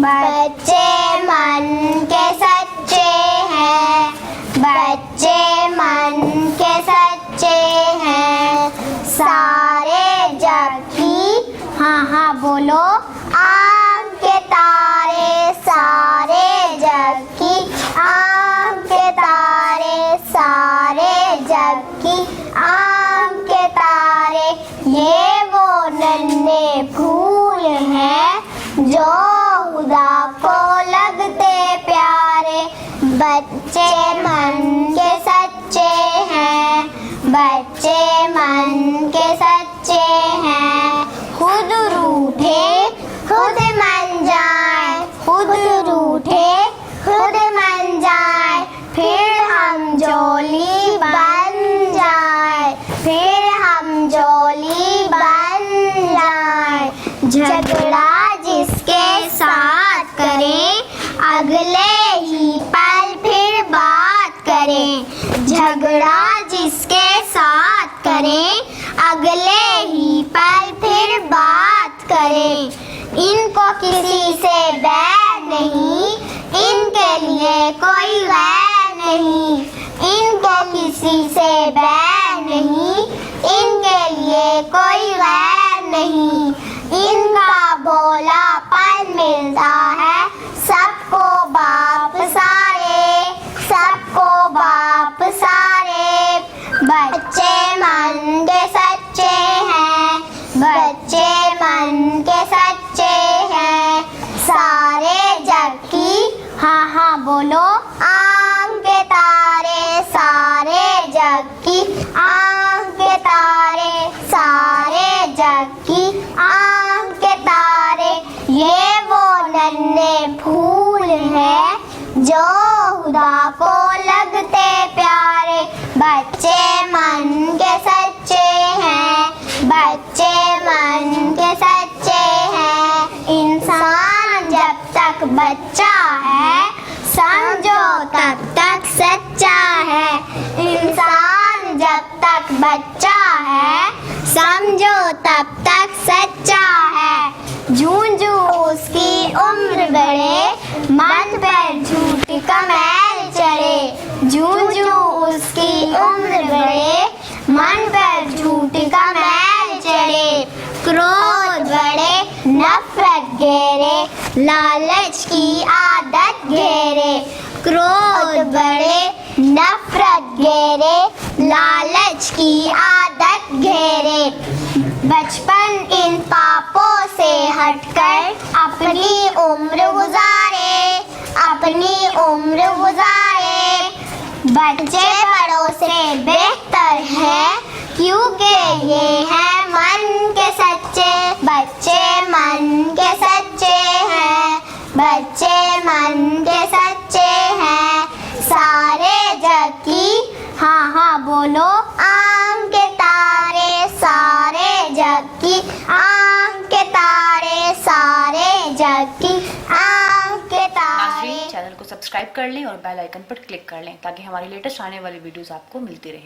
बच्चे मन के सच्चे हैं, बच्चे मन के सच्चे हैं, सारे जग की हाँ बोलो आम के तारे, सारे जग की आम के तारे, सारे जग की आम के तारे। ये वो नन्हे फूल हैं जो खुदा को लगते प्यारे, बच्चे मन के सच्चे हैं, बच्चे मन के सच्चे हैं। खुद रूठे खुद मन जाए, खुद रूठे खुद मन जाए, फिर हम जोली बन जाए, फिर हम जोली बन जाए। झगड़ा जिसके साथ करें, अगले ही पल फिर बात करें, झगड़ा जिसके साथ करें, अगले ही पल फिर बात करें। इनको किसी से बैर नहीं, इनके लिए कोई वैर नहीं, इनको किसी से बैर नहीं, इनके लिए कोई वैर नहीं। इनका भोलापन मिलता है सबको बाप सारे, सबको बाप सारे। बच्चे मन के सच्चे हैं, बच्चे मन के सच्चे हैं, सारे जग की हाँ बोलो आम के तारे, सारे जग की आम के तारे, सारे जग की आम के तारे। ये वो नन्हे फूल हैं जो खुदा को लगते प्यारे, बच्चे मन के सच्चे हैं, बच्चे मन के सच्चे हैं। इंसान जब तक बच्चा है, समझो तब तक सच्चा है, इंसान जब तक बच्चा है, समझो तब तक सच्चा है। जूं-जूं उसकी उम्र बढ़े, मन पर झूठ का मैल चढ़े, जूं-जूं उसकी उम्र बढ़े, मन पर झूठ का मैल चढ़े। क्रोध बढ़े, नफरत घेरे, लालच की आदत घेरे, क्रोध बढ़े, नफरत घेरे, लालच की आदत घेरे। बचपन इन पापों से हटकर अपनी उम्र गुजारे, अपनी उम्र गुजारे। बच्चे बड़ों से बेहतर है क्योंकि ये है मन के सच्चे, बच्चे मन के सच्चे हैं, बच्चे मन के सच्चे हैं, सारे जग की हाँ बोलो आम के तारे, सारे जग की आम के तारे, सारे जग की आम के तारे। चैनल को सब्सक्राइब कर लें और बेल आइकन पर क्लिक कर लें ताकि हमारी लेटेस्ट आने वाली वीडियोस आपको मिलती रहे।